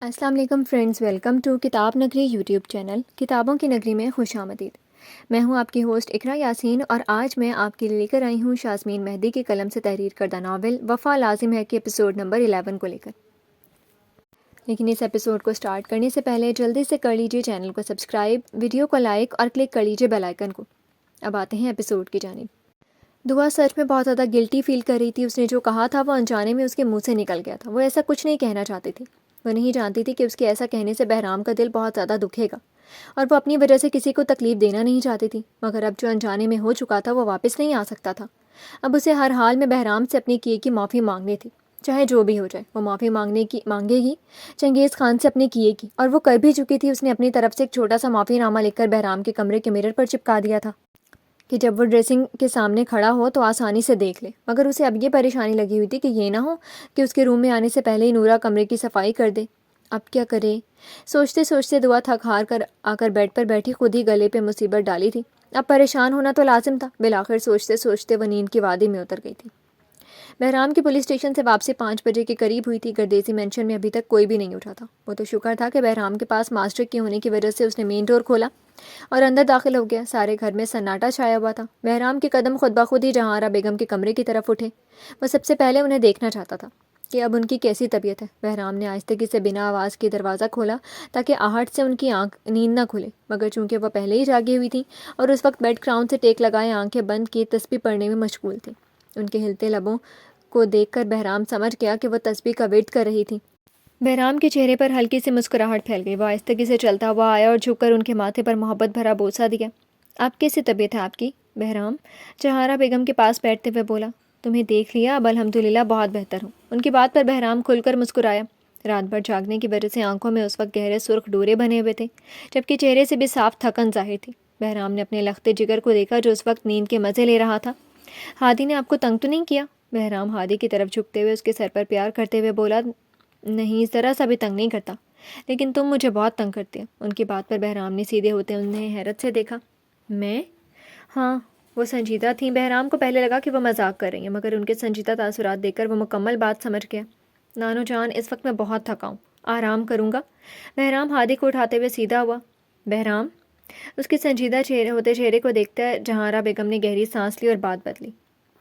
السلام علیکم friends, welcome to کتاب نگری یوٹیوب چینل کتابوں کی نگری میں خوش آمدید۔ میں ہوں آپ کی ہوسٹ اقرا یاسین اور آج میں آپ کے لیے لے کر آئی ہوں شازمین مہدی کے قلم سے تحریر کردہ ناول وفا لازم ہے کے ایپیسوڈ نمبر 11 کو لے کر۔ لیکن اس ایپیسوڈ کو سٹارٹ کرنے سے پہلے جلدی سے کر لیجیے چینل کو سبسکرائب، ویڈیو کو لائک اور کلک کر لیجیے بیل آئیکن کو۔ اب آتے ہیں ایپیسوڈ کی جانب۔ دعا سچ میں بہت زیادہ گلٹی فیل کر رہی تھی۔ اس نے جو کہا تھا وہ انجانے میں اس کے منہ سے نکل گیا تھا۔ وہ ایسا کچھ نہیں کہنا چاہتی تھی۔ وہ نہیں جانتی تھی کہ اس کے ایسا کہنے سے بہرام کا دل بہت زیادہ دکھے گا، اور وہ اپنی وجہ سے کسی کو تکلیف دینا نہیں چاہتی تھی، مگر اب جو انجانے میں ہو چکا تھا وہ واپس نہیں آ سکتا تھا۔ اب اسے ہر حال میں بہرام سے اپنے کیے کی معافی مانگنی تھی، چاہے جو بھی ہو جائے۔ وہ معافی مانگے گی چنگیز خان سے اپنے کیے کی، اور وہ کر بھی چکی تھی۔ اس نے اپنی طرف سے ایک چھوٹا سا معافی نامہ لکھ کر بہرام کے کمرے کے مرر پر چپکا دیا تھا کہ جب وہ ڈریسنگ کے سامنے کھڑا ہو تو آسانی سے دیکھ لے، مگر اسے اب یہ پریشانی لگی ہوئی تھی کہ یہ نہ ہو کہ اس کے روم میں آنے سے پہلے ہی نورا کمرے کی صفائی کر دے۔ اب کیا کرے؟ سوچتے سوچتے دعا تھک ہار کر آ کر بیڈ پر بیٹھی خود ہی گلے پہ مصیبت ڈالی تھی۔ اب پریشان ہونا تو لازم تھا۔ بالآخر سوچتے سوچتے وہ نیند کی وادی میں اتر گئی تھی۔ بہرام کی پولیس اسٹیشن سے واپسی 5 بجے کے قریب ہوئی تھی۔ گردیسی مینشن میں ابھی تک کوئی بھی نہیں اٹھا تھا۔ وہ تو شکر تھا کہ بہرام کے پاس ماسٹر کی ہونے کی وجہ سے اس نے مین ڈور کھولا اور اندر داخل ہو گیا۔ سارے گھر میں سناٹا چھایا ہوا تھا۔ بہرام کے قدم خود بخود ہی جہاں آرا بیگم کے کمرے کی طرف اٹھے۔ وہ سب سے پہلے انہیں دیکھنا چاہتا تھا کہ اب ان کی کیسی طبیعت ہے۔ بہرام نے آہستگی سے بنا آواز کے دروازہ کھولا تاکہ آہٹ سے ان کی نیند نہ کھلے، مگر چونکہ وہ پہلے ہی جاگی ہوئی تھیں اور اس وقت بیڈ کراؤن سے ٹیک لگائے آنکھیں بند کیے تسبیح پڑھنے میں مشغول تھیں۔ ان کے ہلتے لبوں کو دیکھ کر بہرام سمجھ گیا کہ وہ تسبیح کا ورد کر رہی تھیں۔ بہرام کے چہرے پر ہلکی سی مسکراہٹ پھیل گئی۔ وہ آہستگی سے چلتا ہوا آیا اور جھک کر ان کے ماتھے پر محبت بھرا بوسہ دیا۔ آپ کیسی طبیعت ہے آپ کی؟ بہرام جہارا بیگم کے پاس بیٹھتے ہوئے بولا۔ تمہیں دیکھ لیا، اب الحمدللہ بہت بہتر ہوں۔ ان کی بات پر بہرام کھل کر مسکرایا۔ رات بھر جاگنے کی وجہ سے آنکھوں میں اس وقت گہرے سرخ ڈورے بنے ہوئے تھے، جبکہ چہرے سے بھی صاف تھکن ظاہر تھی۔ بہرام نے اپنے لختے جگر کو دیکھا جو اس وقت نیند کے مزے لے رہا تھا۔ ہادی نے آپ کو تنگ تو نہیں کیا؟ بہرام ہادی کی طرف جھکتے ہوئے اس کے سر پر پیار کرتے ہوئے بولا۔ نہیں، ذرا سا بھی تنگ نہیں کرتا، لیکن تم مجھے بہت تنگ کرتے ہو۔ ان کی بات پر بہرام نے سیدھے ہوتے انہیں حیرت سے دیکھا۔ میں؟ ہاں، وہ سنجیدہ تھیں۔ بہرام کو پہلے لگا کہ وہ مذاق کر رہی ہیں، مگر ان کے سنجیدہ تاثرات دیکھ کر وہ مکمل بات سمجھ گیا۔ نانو جان، اس وقت میں بہت تھکا ہوں، آرام کروں گا۔ بہرام ہادی کو اٹھاتے ہوئے سیدھا ہوا۔ بہرام، اس کے سنجیدہ ہوتے چہرے کو دیکھتے جہارا بیگم نے گہری سانس لی اور بات بدلی۔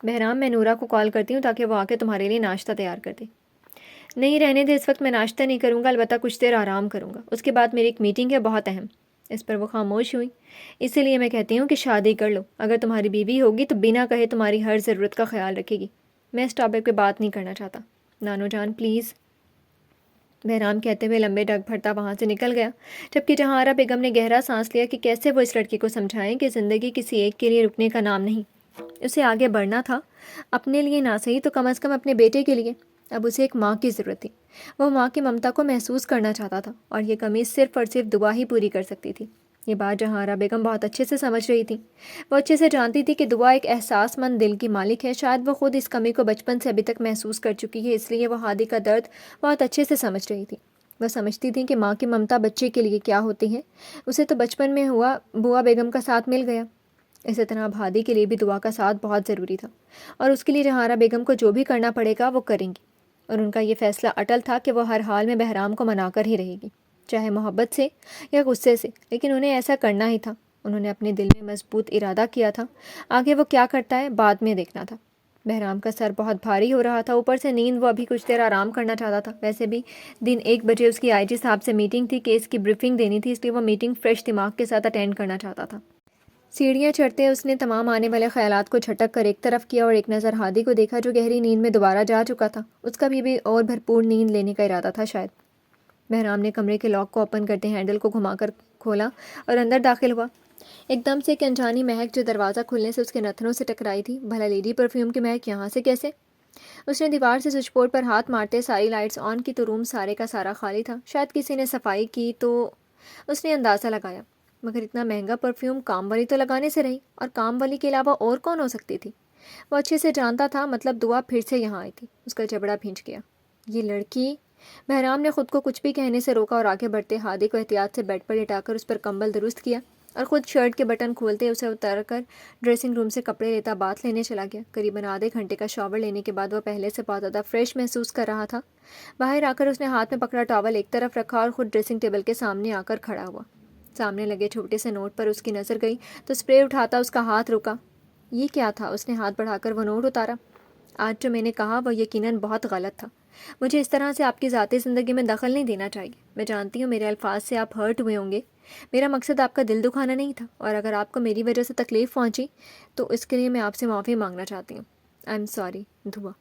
بہرام، میں نورا کو کال کرتی ہوں تاکہ وہ آ کے تمہارے لیے ناشتہ تیار کر دے۔ نہیں، رہنے دے، اس وقت میں ناشتہ نہیں کروں گا، البتہ کچھ دیر آرام کروں گا۔ اس کے بعد میری ایک میٹنگ ہے، بہت اہم۔ اس پر وہ خاموش ہوئی۔ اسی لیے میں کہتی ہوں کہ شادی کر لو۔ اگر تمہاری بیوی ہوگی تو بنا کہے تمہاری ہر ضرورت کا خیال رکھے گی۔ میں اس ٹاپک پہ بات نہیں کرنا چاہتا۔ نانو جان پلیز، بہرام کہتے ہوئے لمبے ڈگ بھرتا وہاں سے نکل گیا، جبکہ جہارا بیگم نے گہرا سانس لیا کہ کیسے وہ اس لڑکی کو سمجھائیں کہ زندگی کسی ایک کے لیے رکنے کا نام نہیں۔ اسے آگے بڑھنا تھا، اپنے لیے نہ صحیح تو کم از کم اپنے بیٹے کے لیے۔ اب اسے ایک ماں کی ضرورت تھی۔ وہ ماں کی ممتا کو محسوس کرنا چاہتا تھا، اور یہ کمی صرف اور صرف دعا ہی پوری کر سکتی تھی۔ یہ بات جہارا بیگم بہت اچھے سے سمجھ رہی تھی۔ وہ اچھے سے جانتی تھی کہ دعا ایک احساس مند دل کی مالک ہے۔ شاید وہ خود اس کمی کو بچپن سے ابھی تک محسوس کر چکی ہے، اس لیے وہ ہادی کا درد بہت اچھے سے سمجھ رہی تھی۔ وہ سمجھتی تھی کہ ماں کی ممتا بچے کے لیے کیا ہوتی ہے۔ اسے تو بچپن میں ہوا بوا بیگم کا ساتھ مل گیا، اسی طرح اب ہادی کے لیے بھی دعا کا ساتھ بہت ضروری تھا، اور اس کے لیے جہارا بیگم کو جو بھی کرنا پڑے گا وہ کریں گی۔ اور ان کا یہ فیصلہ اٹل تھا کہ وہ ہر حال میں بہرام کو منا کر ہی رہے گی، چاہے محبت سے یا غصے سے، لیکن انہیں ایسا کرنا ہی تھا۔ انہوں نے اپنے دل میں مضبوط ارادہ کیا تھا، آگے وہ کیا کرتا ہے بعد میں دیکھنا تھا۔ بہرام کا سر بہت بھاری ہو رہا تھا، اوپر سے نیند۔ وہ ابھی کچھ دیر آرام کرنا چاہتا تھا۔ ویسے بھی دن 1 بجے اس کی آئی جی صاحب سے میٹنگ تھی، کیس کی بریفنگ دینی تھی، اس لیے وہ میٹنگ فریش دماغ کے ساتھ اٹینڈ کرنا چاہتا تھا۔ سیڑھیاں چڑھتے اس نے تمام آنے والے خیالات کو جھٹک کر ایک طرف کیا اور ایک نظر ہادی کو دیکھا جو گہری نیند میں دوبارہ جا چکا تھا۔ اس کا بھی اور بھرپور نیند لینے کا ارادہ تھا شاید۔ بہرام نے کمرے کے لاک کو اوپن کرتے ہینڈل کو گھما کر کھولا اور اندر داخل ہوا۔ ایک دم سے ایک انجانی مہک جو دروازہ کھلنے سے اس کے نتنوں سے ٹکرائی تھی۔ بھلا لیڈی پرفیوم کی مہک یہاں سے کیسے؟ اس نے دیوار سے سوئچ بورڈ پر ہاتھ مارتے ساری لائٹس آن کی تو روم سارے کا سارا خالی تھا۔ شاید کسی نے صفائی کی تو اس نے اندازہ لگایا، مگر اتنا مہنگا پرفیوم کام والی تو لگانے سے رہی، اور کام والی کے علاوہ اور کون ہو سکتی تھی؟ وہ اچھے سے جانتا تھا، مطلب دعا پھر سے یہاں آئی تھی۔ اس کا جبڑا بھینچ گیا۔ یہ لڑکی؟ بہرام نے خود کو کچھ بھی کہنے سے روکا اور آگے بڑھتے ہادی کو احتیاط سے بیڈ پر لٹا کر اس پر کمبل درست کیا۔ اور خود شرٹ کے بٹن کھولتے اسے اتار کر ڈریسنگ روم سے کپڑے لیتا باتھ لینے چلا گیا۔ قریباً آدھے گھنٹے کا شاور لینے کے بعد وہ پہلے سے بہت زیادہ فریش محسوس کر رہا تھا۔ باہر آ کر اس نے ہاتھ میں پکڑا ٹاول ایک طرف رکھا اور خود ڈریسنگ ٹیبل کے سامنے آ کر کھڑا ہوا۔ سامنے لگے چھوٹے سے نوٹ پر اس کی نظر گئی تو اسپرے اٹھاتا اس کا ہاتھ رکا۔ یہ کیا تھا؟ اس نے ہاتھ بڑھا کر وہ نوٹ اتارا۔ آج جو میں نے کہا وہ یقیناً بہت غلط تھا۔ مجھے اس طرح سے آپ کی ذاتی زندگی میں دخل نہیں دینا چاہیے۔ میں جانتی ہوں میرے الفاظ سے آپ ہرٹ ہوئے ہوں گے۔ میرا مقصد آپ کا دل دکھانا نہیں تھا، اور اگر آپ کو میری وجہ سے تکلیف پہنچی تو اس کے لیے میں آپ سے معافی مانگنا چاہتی ہوں۔ آئی ایم سوری، دعا۔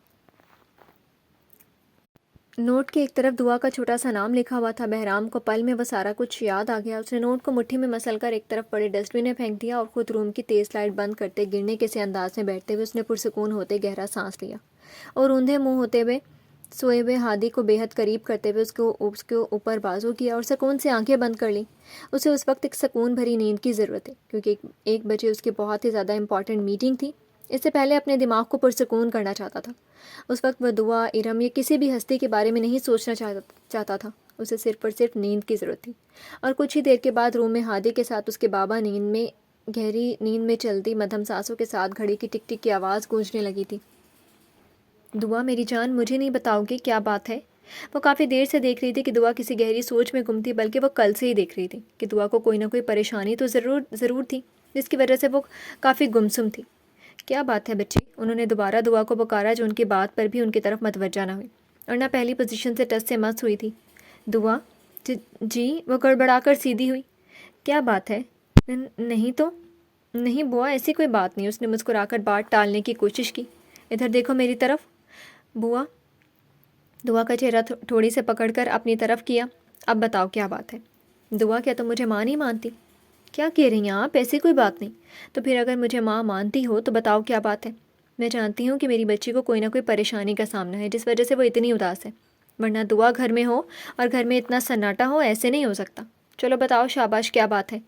نوٹ کے ایک طرف دعا کا چھوٹا سا نام لکھا ہوا تھا۔ بہرام کو پل میں وہ سارا کچھ یاد آ گیا۔ اس نے نوٹ کو مٹھی میں مسل کر ایک طرف پڑے ڈسٹ بن میں پھینک دیا اور خود روم کی تیز لائٹ بند کرتے گرنے کے سے انداز میں بیٹھتے ہوئے اس نے پرسکون ہوتے گہرا سانس لیا اور اوندھے منہ ہوتے ہوئے سوئے ہوئے ہادی کو بے حد قریب کرتے ہوئے اس کے اوپر بازو کیا اور سکون سے آنکھیں بند کر لیں۔ اسے اس وقت ایک سکون بھری نیند کی ضرورت ہے، کیونکہ 1 بجے اس کی بہت ہی زیادہ امپورٹنٹ میٹنگ تھی۔ اس سے پہلے اپنے دماغ کو پرسکون کرنا چاہتا تھا۔ اس وقت وہ دعا، ارم یا کسی بھی ہستی کے بارے میں نہیں سوچنا چاہتا تھا۔ اسے صرف اور صرف نیند کی ضرورت تھی۔ اور کچھ ہی دیر کے بعد روم میں ہادی کے ساتھ اس کے بابا گہری نیند میں چلتی مدھم سانسوں کے ساتھ گھڑی کی ٹک ٹک کی آواز گونجنے لگی تھی۔ دعا میری جان، مجھے نہیں بتاؤ گے کیا بات ہے؟ وہ کافی دیر سے دیکھ رہی تھی کہ دعا کسی گہری سوچ میں گم تھی، بلکہ وہ کل سے ہی دیکھ رہی تھی کہ دعا کو کوئی نہ کوئی پریشانی تو ضرور تھی، جس کی وجہ سے وہ کافی گمسم تھی۔ کیا بات ہے بچی؟ انہوں نے دوبارہ دعا کو پکارا، جو ان کی بات پر بھی ان کی طرف متوجہ نہ ہوئی اور نہ پہلی پوزیشن سے ٹس سے مس ہوئی تھی۔ دعا جی، وہ گڑبڑا کر سیدھی ہوئی۔ کیا بات ہے؟ نہیں تو نہیں بوا، ایسی کوئی بات نہیں۔ اس نے مسکرا کر بات ٹالنے کی کوشش کی۔ ادھر دیکھو میری طرف۔ بوا دعا کا چہرہ تھوڑی سے پکڑ کر اپنی طرف کیا۔ اب بتاؤ کیا بات ہے؟ دعا کیا تم مجھے ماں نہیں مانتی؟ کیا کہہ رہی ہیں آپ؟ ایسی کوئی بات نہیں۔ تو پھر اگر مجھے ماں مانتی ہو تو بتاؤ کیا بات ہے؟ میں جانتی ہوں کہ میری بچی کو کوئی نہ کوئی پریشانی کا سامنا ہے، جس وجہ سے وہ اتنی اداس ہے، ورنہ دعا گھر میں ہو اور گھر میں اتنا سناٹا ہو ایسے نہیں ہو سکتا۔ چلو بتاؤ، شاباش، کیا بات ہے؟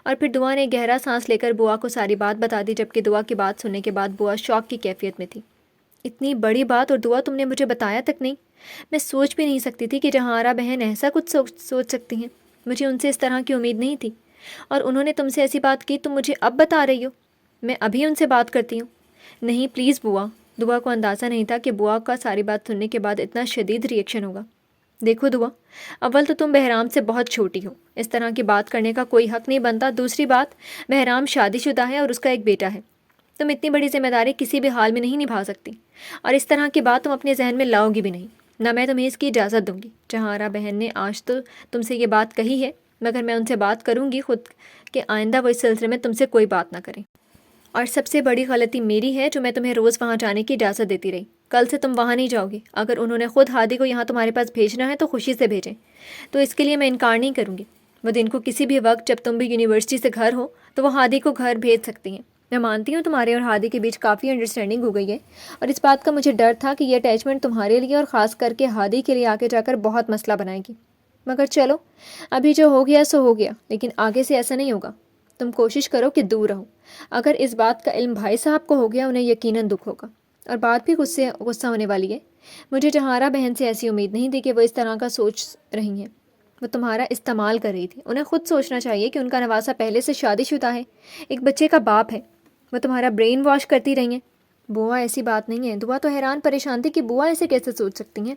اور پھر دعا نے گہرا سانس لے کر بوا کو ساری بات بتا دی، جبکہ دعا کی بات سننے کے بعد بوا شوق کی کیفیت میں تھی۔ اتنی بڑی بات، اور دعا تم نے مجھے بتایا تک نہیں؟ میں سوچ بھی نہیں سکتی تھی کہ جہارا بہن ایسا کچھ سوچ سکتی ہیں۔ مجھے ان سے اس طرح کی امید نہیں تھی، اور انہوں نے تم سے ایسی بات کی تم مجھے اب بتا رہی ہو؟ میں ابھی ان سے بات کرتی ہوں۔ نہیں پلیز بوا۔ دعا کو اندازہ نہیں تھا کہ بوا کا ساری بات سننے کے بعد اتنا شدید ری ایکشن ہوگا۔ دیکھو دعا، اول تو تم بہرام سے بہت چھوٹی ہو، اس طرح کی بات کرنے کا کوئی حق نہیں بنتا۔ دوسری بات، بہرام شادی شدہ ہے اور اس کا ایک بیٹا ہے۔ تم اتنی بڑی ذمہ داری کسی بھی حال میں نہیں نبھا سکتی، اور اس طرح کی بات تم اپنے ذہن میں لاؤ گی بھی نہیں، نہ میں تمہیں اس کی اجازت دوں گی۔ جہارا بہن نے آج تو تم سے یہ بات کہی ہے، مگر میں ان سے بات کروں گی خود کہ آئندہ وہ اس سلسلے میں تم سے کوئی بات نہ کریں۔ اور سب سے بڑی غلطی میری ہے جو میں تمہیں روز وہاں جانے کی اجازت دیتی رہی۔ کل سے تم وہاں نہیں جاؤ گی۔ اگر انہوں نے خود ہادی کو یہاں تمہارے پاس بھیجنا ہے تو خوشی سے بھیجیں، تو اس کے لیے میں انکار نہیں کروں گی۔ وہ دن کو کسی بھی وقت جب تم بھی یونیورسٹی سے گھر ہو تو وہ ہادی کو گھر بھیج سکتی ہیں۔ میں مانتی ہوں تمہارے اور ہادی کے بیچ کافی انڈرسٹینڈنگ ہو گئی ہے، اور اس بات کا مجھے ڈر تھا کہ یہ اٹیچمنٹ تمہارے لیے اور خاص کر کے ہادی کے لیے آگے جا کر بہت مسئلہ بنائے گی۔ مگر چلو، ابھی جو ہو گیا سو ہو گیا، لیکن آگے سے ایسا نہیں ہوگا۔ تم کوشش کرو کہ دور رہو۔ اگر اس بات کا علم بھائی صاحب کو ہو گیا، انہیں یقیناً دکھ ہوگا، اور بات بھی غصہ ہونے والی ہے۔ مجھے جہارا بہن سے ایسی امید نہیں تھی کہ وہ اس طرح کا سوچ رہی ہیں۔ وہ تمہارا استعمال کر رہی تھی۔ انہیں خود سوچنا چاہیے کہ ان کا نواسا پہلے سے شادی شدہ ہے، ایک بچے کا باپ ہے۔ وہ تمہارا برین واش کرتی رہی ہیں۔ بوا ایسی بات نہیں ہے۔ دعا تو حیران پریشان تھی کہ بوا ایسے کیسے سوچ سکتی ہیں۔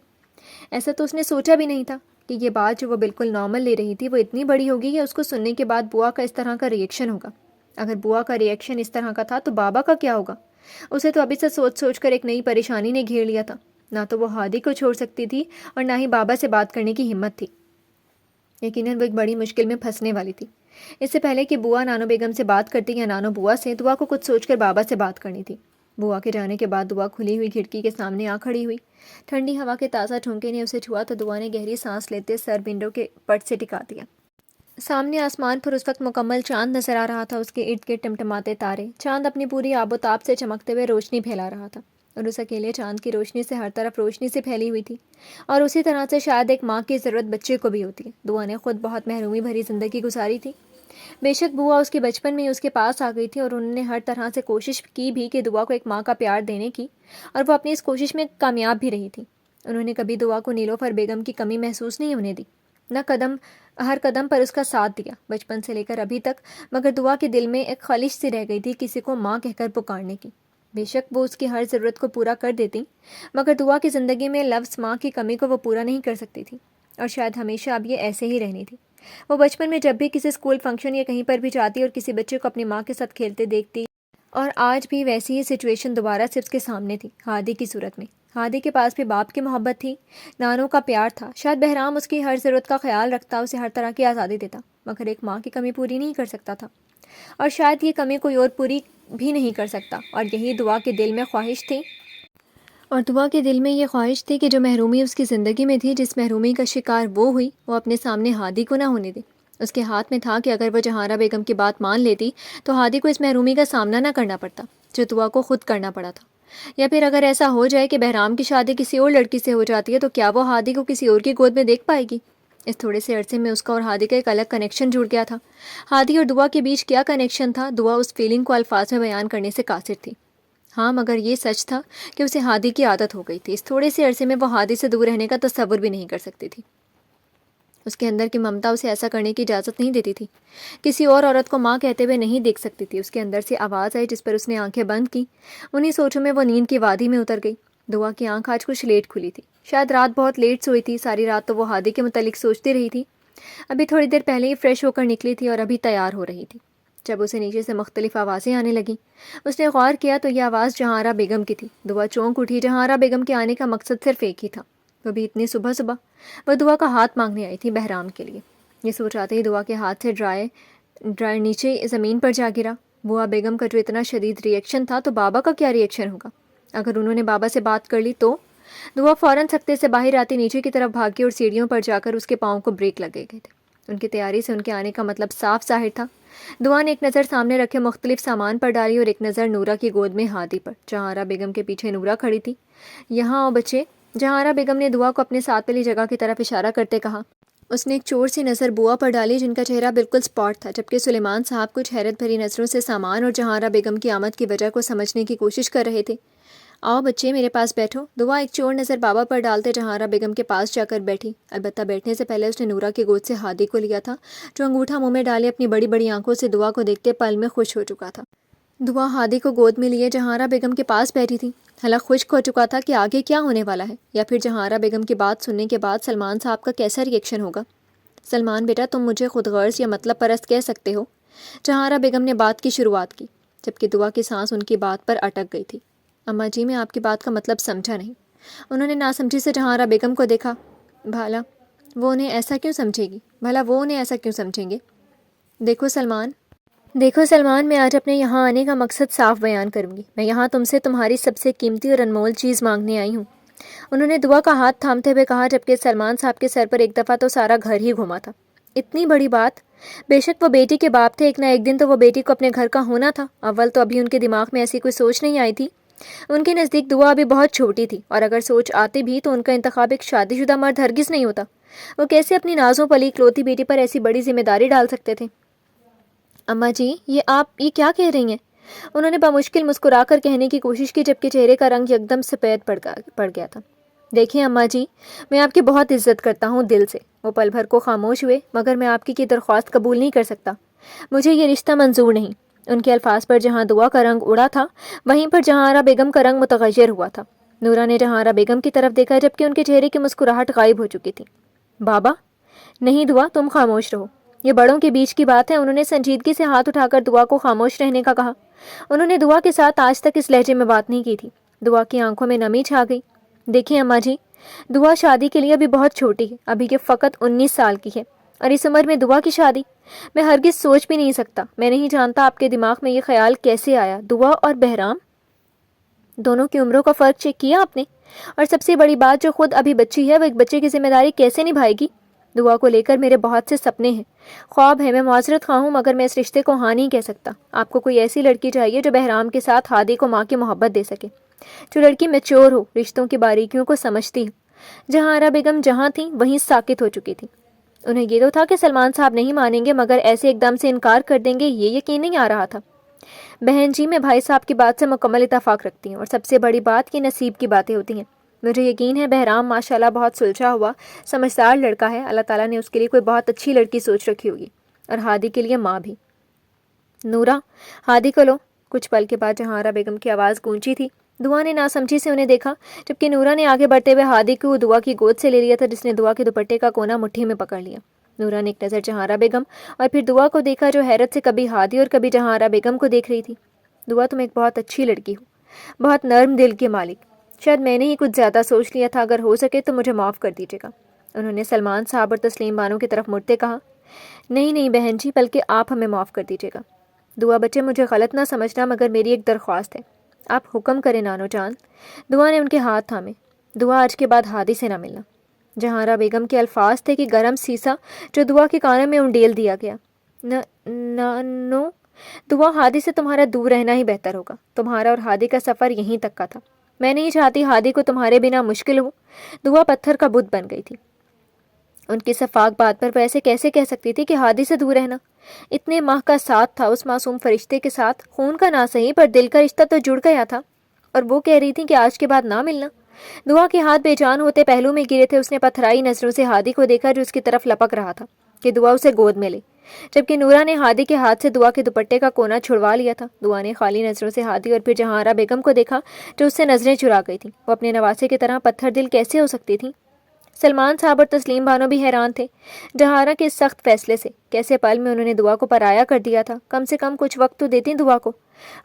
ایسا تو اس نے سوچا بھی نہیں تھا کہ یہ بات جو وہ بالکل نارمل لے رہی تھی وہ اتنی بڑی ہوگی کہ اس کو سننے کے بعد بوا کا اس طرح کا ری ایکشن ہوگا۔ اگر بوا کا ری ایکشن اس طرح کا تھا تو بابا کا کیا ہوگا؟ اسے تو ابھی سے سوچ کر ایک نئی پریشانی نے گھیر لیا تھا۔ نہ تو وہ ہادی کو چھوڑ سکتی تھی اور نہ ہی بابا سے بات کرنے کی ہمت تھی۔ یقیناً وہ ایک بڑی مشکل میں پھنسنے والی تھی۔ اس سے پہلے کہ بوا نانو بیگم سے بات کرتی یا نانو بوا سے، دعا کو کچھ سوچ کر بابا سے بات کرنی تھی۔ بوا کے جانے کے بعد دعا کھلی ہوئی کھڑکی کے سامنے آ کھڑی ہوئی۔ ٹھنڈی ہوا کے تازہ جھونکے نے اسے چھوا تو دعا نے گہری سانس لیتے سر ونڈو کے پٹ سے ٹکا دیا۔ سامنے آسمان پر اس وقت مکمل چاند نظر آ رہا تھا، اس کے ارد گرد ٹمٹماتے تارے۔ چاند اپنی پوری آب و تاب سے چمکتے ہوئے روشنی پھیلا رہا تھا، اور اس اکیلے چاند کی روشنی سے ہر طرف روشنی سے پھیلی ہوئی تھی، اور اسی طرح سے شاید ایک ماں کی ضرورت بچے کو بھی ہوتی ہے۔ دعا نے خود بہت محرومی بھری زندگی گزاری تھی۔ بے شک بوا اس کے بچپن میں ہی اس کے پاس آ گئی تھی، اور انہوں نے ہر طرح سے کوشش کی بھی کہ دعا کو ایک ماں کا پیار دینے کی، اور وہ اپنی اس کوشش میں کامیاب بھی رہی تھی۔ انہوں نے کبھی دعا کو نیلوفر بیگم کی کمی محسوس نہیں ہونے دی۔ ہر قدم پر اس کا ساتھ دیا، بچپن سے لے کر ابھی تک، مگر دعا کے دل میں ایک خواہش سی رہ گئی تھی کسی کو ماں کہہ کر پکارنے کی۔ بے شک وہ اس کی ہر ضرورت کو پورا کر دیتی، مگر دعا کی زندگی میں لفظ ماں کی کمی کو وہ پورا نہیں کر سکتی تھی، اور شاید ہمیشہ اب یہ ایسے ہی رہنی تھی۔ وہ بچپن میں جب بھی کسی اسکول فنکشن یا کہیں پر بھی جاتی اور کسی بچے کو اپنی ماں کے ساتھ کھیلتے دیکھتی، اور آج بھی ویسی ہی سچویشن دوبارہ صرف اس کے سامنے تھی، ہادی کی صورت میں۔ ہادی کے پاس بھی باپ کی محبت تھی، نانوں کا پیار تھا، شاید بہرام اس کی ہر ضرورت کا خیال رکھتا، اسے ہر طرح کی آزادی دیتا، مگر ایک ماں کی کمی پوری نہیں کر سکتا تھا، اور شاید یہ کمی کوئی اور پوری بھی نہیں کر سکتا۔ اور یہی دعا کے دل میں خواہش تھی، اور دعا کے دل میں یہ خواہش تھی کہ جو محرومی اس کی زندگی میں تھی، جس محرومی کا شکار وہ ہوئی، وہ اپنے سامنے ہادی کو نہ ہونے دے۔ اس کے ہاتھ میں تھا کہ اگر وہ جہارہ بیگم کی بات مان لیتی تو ہادی کو اس محرومی کا سامنا نہ کرنا پڑتا جو دعا کو خود کرنا پڑا تھا، یا پھر اگر ایسا ہو جائے کہ بہرام کی شادی کسی اور لڑکی سے ہو جاتی ہے تو کیا وہ ہادی کو کسی اور کی گود میں دیکھ پائے گی؟ اس تھوڑے سے عرصے میں اس کا اور ہادی کا ایک الگ کنیکشن جڑ گیا تھا۔ ہادی اور دعا کے بیچ کیا کنیکشن تھا، دعا اس فیلنگ کو الفاظ میں بیان کرنے سے قاصر تھی۔ ہاں، مگر یہ سچ تھا کہ اسے ہادی کی عادت ہو گئی تھی۔ اس تھوڑے سے عرصے میں وہ ہادی سے دور رہنے کا تصور بھی نہیں کر سکتی تھی۔ اس کے اندر کی ممتا اسے ایسا کرنے کی اجازت نہیں دیتی تھی۔ کسی اور عورت کو ماں کہتے ہوئے نہیں دیکھ سکتی تھی۔ اس کے اندر سے آواز آئی جس پر اس نے آنکھیں بند کی۔ انہی سوچوں میں وہ نیند کی وادی میں اتر گئی۔ دعا کی آنکھ آج کچھ لیٹ کھلی تھی، شاید رات بہت لیٹ سوئی تھی۔ ساری رات تو وہ ہادی کے متعلق سوچتی رہی تھی۔ ابھی تھوڑی دیر پہلے ہی فریش ہو کر نکلی تھی اور ابھی تیار ہو رہی تھی جب اسے نیچے سے مختلف آوازیں آنے لگیں۔ اس نے غور کیا تو یہ آواز جہارہ بیگم کی تھی۔ دعا چونک اٹھی۔ جہارہ بیگم کے آنے کا مقصد صرف ایک ہی تھا، وہ بھی اتنی صبح صبح۔ وہ دعا کا ہاتھ مانگنے آئی تھی بہرام کے لیے۔ یہ سوچ آتے ہی دعا کے ہاتھ سے ڈرائر نیچے زمین پر جا گرا۔ بوا بیگم کا جو اتنا شدید ری ایکشن تھا تو بابا کا کیا ری ایکشن ہوگا؟ اگر انہوں نے بابا سے بات کر لی تو؟ دعا فوراً سکتے سے باہر آتی نیچے کی طرف بھاگی اور سیڑھیوں پر جا کر اس کے پاؤں کو بریک لگے گئے تھے۔ ان کی تیاری سے ان کے آنے کا مطلب صاف ظاہر تھا۔ دعا نے ایک نظر سامنے رکھے مختلف سامان پر ڈالی اور ایک نظر نورا کی گود میں ہادی پر۔ جہارہ بیگم کے پیچھے نورا کھڑی تھی۔ یہاں آؤ بچے، جہارہ بیگم نے دعا کو اپنے ساتھ والی جگہ کی طرف اشارہ کرتے کہا۔ اس نے ایک چور سی نظر بوا پر ڈالی جن کا چہرہ بالکل سپاٹ تھا، جبکہ سلیمان صاحب کچھ حیرت بھری نظروں سے سامان اور جہارہ بیگم کی آمد کی وجہ کو سمجھنے کی کوشش کر رہے تھے۔ آؤ بچے، میرے پاس بیٹھو۔ دعا ایک چور نظر بابا پر ڈالتے جہارہ بیگم کے پاس جا کر بیٹھی۔ البتہ بیٹھنے سے پہلے اس نے نورا کی گود سے ہادی کو لیا تھا، جو انگوٹھا منہ میں ڈالے اپنی بڑی بڑی آنکھوں سے دعا کو دیکھتے پل میں خوش ہو چکا تھا۔ دعا ہادی کو گود میں لیے جہارہ بیگم کے پاس بیٹھی تھی۔ حلق خشک ہو چکا تھا کہ آگے کیا ہونے والا ہے، یا پھر جہارہ بیگم کی بات سننے کے بعد سلمان صاحب کا کیسا ری ایکشن ہوگا۔ سلمان بیٹا، تم مجھے خود غرض یا مطلب پرست کہہ سکتے ہو۔ جہارہ بیگم نے بات کی شروعات کی، جبکہ دعا کی سانس ان کی بات پر اٹک گئی تھی۔ اماں جی، میں آپ کی بات کا مطلب سمجھا نہیں۔ انہوں نے ناسمجھی سے جہارہ بیگم کو دیکھا۔ بھلا وہ انہیں ایسا کیوں سمجھیں گے؟ دیکھو سلمان، میں آج اپنے یہاں آنے کا مقصد صاف بیان کروں گی۔ میں یہاں تم سے تمہاری سب سے قیمتی اور انمول چیز مانگنے آئی ہوں۔ انہوں نے دعا کا ہاتھ تھامتے ہوئے کہا، جبکہ سلمان صاحب کے سر پر ایک دفعہ تو سارا گھر ہی گھوما تھا۔ اتنی بڑی بات؟ بے شک وہ بیٹی کے باپ تھے، ایک نہ ایک دن تو وہ بیٹی کو اپنے گھر کا ہونا تھا۔ اول تو ابھی ان کے دماغ میں ایسی کوئی سوچ نہیں آئی تھی۔ ان کے نزدیک دعا ابھی بہت چھوٹی تھی، اور اگر سوچ آتی بھی تو ان کا انتخاب ایک شادی شدہ مرد ہرگز نہیں ہوتا۔ وہ کیسے اپنی نازوں پلی اکلوتی بیٹی پر ایسی بڑی ذمہ داری ڈال سکتے تھے؟ اماں جی، آپ یہ کیا کہہ رہی ہیں؟ انہوں نے بمشکل مسکرا کر کہنے کی کوشش کی، جبکہ چہرے کا رنگ یکدم سفید پڑ گیا تھا۔ دیکھیں اماں جی، میں آپ کی بہت عزت کرتا ہوں دل سے۔ وہ پل بھر کو خاموش ہوئے۔ مگر میں آپ کی درخواست قبول نہیں کر سکتا۔ مجھے یہ رشتہ منظور نہیں۔ ان کے الفاظ پر جہاں دعا کا رنگ اڑا تھا، وہیں پر جہارہ بیگم کا رنگ متغیر ہوا تھا۔ نورا نے جہارہ بیگم کی طرف دیکھا، جبکہ ان کے چہرے کی مسکراہٹ غائب ہو چکی تھی۔ بابا؟ نہیں دعا، تم خاموش رہو، یہ بڑوں کے بیچ کی بات ہے۔ انہوں نے سنجیدگی سے ہاتھ اٹھا کر دعا کو خاموش رہنے کا کہا۔ انہوں نے دعا کے ساتھ آج تک اس لہجے میں بات نہیں کی تھی۔ دعا کی آنکھوں میں نمی چھا گئی۔ دیکھیں اماں جی، دعا شادی کے لیے ابھی بہت چھوٹی ہے، ابھی یہ فقط 19 سال کی ہے، اور اس عمر میں دعا کی شادی میں ہرگز سوچ بھی نہیں سکتا۔ میں نہیں جانتا آپ کے دماغ میں یہ خیال کیسے آیا۔ دعا اور بہرام دونوں کی عمروں کا فرق چیک کیا آپ نے؟ اور سب سے بڑی بات، جو خود ابھی بچی ہے، وہ ایک بچے کی ذمہ داری کیسے نبھائے گی؟ دعا کو لے کر میرے بہت سے سپنے ہیں، خواب ہیں۔ میں معذرت خواہ ہوں، مگر میں اس رشتے کو ہاں نہیں کہہ سکتا۔ آپ کو کوئی ایسی لڑکی چاہیے جو بہرام کے ساتھ ہادی کو ماں کی محبت دے سکے، جو لڑکی میچور ہو، رشتوں کی باریکیوں کو سمجھتی ہو۔ جہارہ بیگم جہاں تھیں وہیں ساکت ہو چکی تھی۔ انہیں یہ تو تھا کہ سلمان صاحب نہیں مانیں گے، مگر ایسے ایک دم سے انکار کر دیں گے یہ یقین نہیں آ رہا تھا۔ بہن جی، میں بھائی صاحب کی بات سے مکمل اتفاق رکھتی ہوں، اور سب سے بڑی بات یہ نصیب کی باتیں ہوتی ہیں۔ مجھے یقین ہے بہرام ماشاءاللہ بہت سلجھا ہوا سمجھدار لڑکا ہے، اللہ تعالیٰ نے اس کے لیے کوئی بہت اچھی لڑکی سوچ رکھی ہوگی، اور ہادی کے لیے ماں بھی۔ نورا، ہادی کو لو۔ کچھ پل کے بعد جہارا بیگم کی آواز گونجی تھی۔ دعا نے ناسمجھی سے انہیں دیکھا، جبکہ نورا نے آگے بڑھتے ہوئے ہادی کو دعا کی گود سے لے لیا تھا، جس نے دعا کے دوپٹے کا کونا مٹھی میں پکڑ لیا۔ نورا نے ایک نظر جہارا بیگم اور پھر دعا کو دیکھا، جو حیرت سے کبھی ہادی اور کبھی جہارا بیگم کو دیکھ رہی تھی۔ دعا، تم ایک بہت اچھی لڑکی ہو، بہت نرم دل کے مالک۔ شاید میں نے ہی کچھ زیادہ سوچ لیا تھا، اگر ہو سکے تو مجھے معاف کر دیجیے گا۔ انہوں نے سلمان صاحب اور تسلیم بانو کی طرف مڑتے کہا۔ نہیں بہن جی، بلکہ آپ ہمیں معاف کر دیجیے گا۔ دعا، بچے مجھے غلط نہ سمجھنا، مگر میری ایک درخواست ہے۔ آپ حکم کریں نانو جان۔ دعا نے ان کے ہاتھ تھامے۔ دعا، آج کے بعد ہادی سے نہ ملنا۔ جہارا بیگم کے الفاظ تھے کہ گرم سیسا جو دعا کے کانوں میں انڈیل دیا گیا۔ نو دعا، ہادی سے تمہارا دور رہنا ہی بہتر ہوگا۔ تمہارا اور ہادی کا سفر یہیں تک کا تھا۔ میں نہیں چاہتی ہادی کو تمہارے بنا مشکل ہو۔ دعا پتھر کا بت بن گئی تھی۔ ان کی شفاق بات پر وہ ایسے کیسے کہہ سکتی تھی کہ ہادی سے دور رہنا؟ اتنے ماہ کا ساتھ تھا اس معصوم فرشتے کے ساتھ، خون کا نہ صحیح پر دل کا رشتہ تو جڑ گیا تھا، اور وہ کہہ رہی تھی کہ آج کے بعد نہ ملنا۔ دعا کے ہاتھ بے جان ہوتے پہلو میں گرے تھے۔ اس نے پتھرائی نظروں سے ہادی کو دیکھا جو اس کی طرف لپک رہا تھا کہ دعا اسے گود میں لے، جبکہ نورا نے ہادی کے ہاتھ سے دعا کے دوپٹے کا کونا چھڑوا لیا تھا۔ دعا نے خالی نظروں سے ہادی اور پھر جہارا بیگم کو دیکھا جو اس سے نظریں چرا گئی تھیں۔ وہ اپنے نواسے کی طرح پتھر دل کیسے ہو سکتی تھیں؟ سلمان صاحب اور تسلیم بانو بھی حیران تھے جہارا کے اس سخت فیصلے سے۔ کیسے پل میں انہوں نے دعا کو پرایا کر دیا تھا؟ کم سے کم کچھ وقت تو دیتی دعا کو۔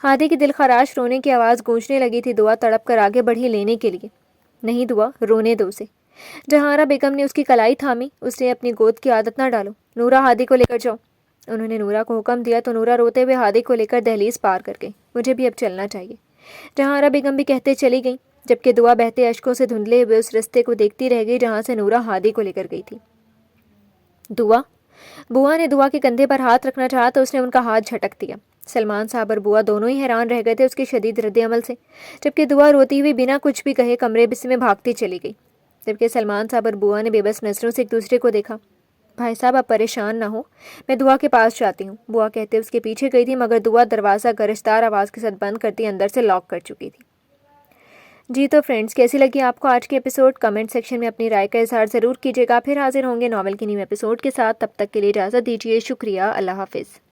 ہادی کی دل خراش رونے کی آواز گونجنے لگی تھی۔ دعا تڑپ کر آگے بڑھی لینے کے لیے۔ نہیں دعا، رونے دو اسے۔ جہارا بیگم نے اس کی کلائی تھامی۔ اسے اپنی گود کی عادت نہ ڈالو۔ نورا، ہادی کو لے کر جاؤ۔ انہوں نے نورا کو حکم دیا تو نورا روتے ہوئے ہادی کو لے کر دہلیز پار کر گئی۔ مجھے بھی اب چلنا چاہیے، جہارا بیگم بھی کہتے چلی گئیں، جبکہ دعا بہتے اشکوں سے دھندلے ہوئے اس رستے کو دیکھتی رہ گئی جہاں سے نورا ہادی کو لے کر گئی تھی۔ دعا، بوا نے دعا کے کندھے پر ہاتھ رکھنا چاہا تو اس نے ان کا ہاتھ جھٹک دیا۔ سلمان صاحب اور بوا دونوں ہی حیران رہ گئے تھے اس کے شدید رد عمل سے، جبکہ دعا روتی ہوئی بنا کچھ بھی کہے کمرے میں بھاگتی چلی گئی، جبکہ سلمان صاحب اور بوا نے بے بس نظروں سے ایک دوسرے کو دیکھا۔ بھائی صاحب، آپ پریشان نہ ہو، میں دعا کے پاس جاتی ہوں، بوا کہتے اس کے پیچھے گئی تھی، مگر دعا دروازہ گرجدار آواز کے ساتھ بند کرتی اندر سے لاک کر چکی تھی۔ جی تو فرینڈز، کیسی لگی آپ کو آج کی ایپیسوڈ؟ کمنٹ سیکشن میں اپنی رائے کا اظہار ضرور کیجیے گا۔ پھر حاضر ہوں گے ناول کی نیو ایپیسوڈ کے ساتھ، تب تک کے لیے اجازت دیجیے۔ شکریہ، اللہ حافظ۔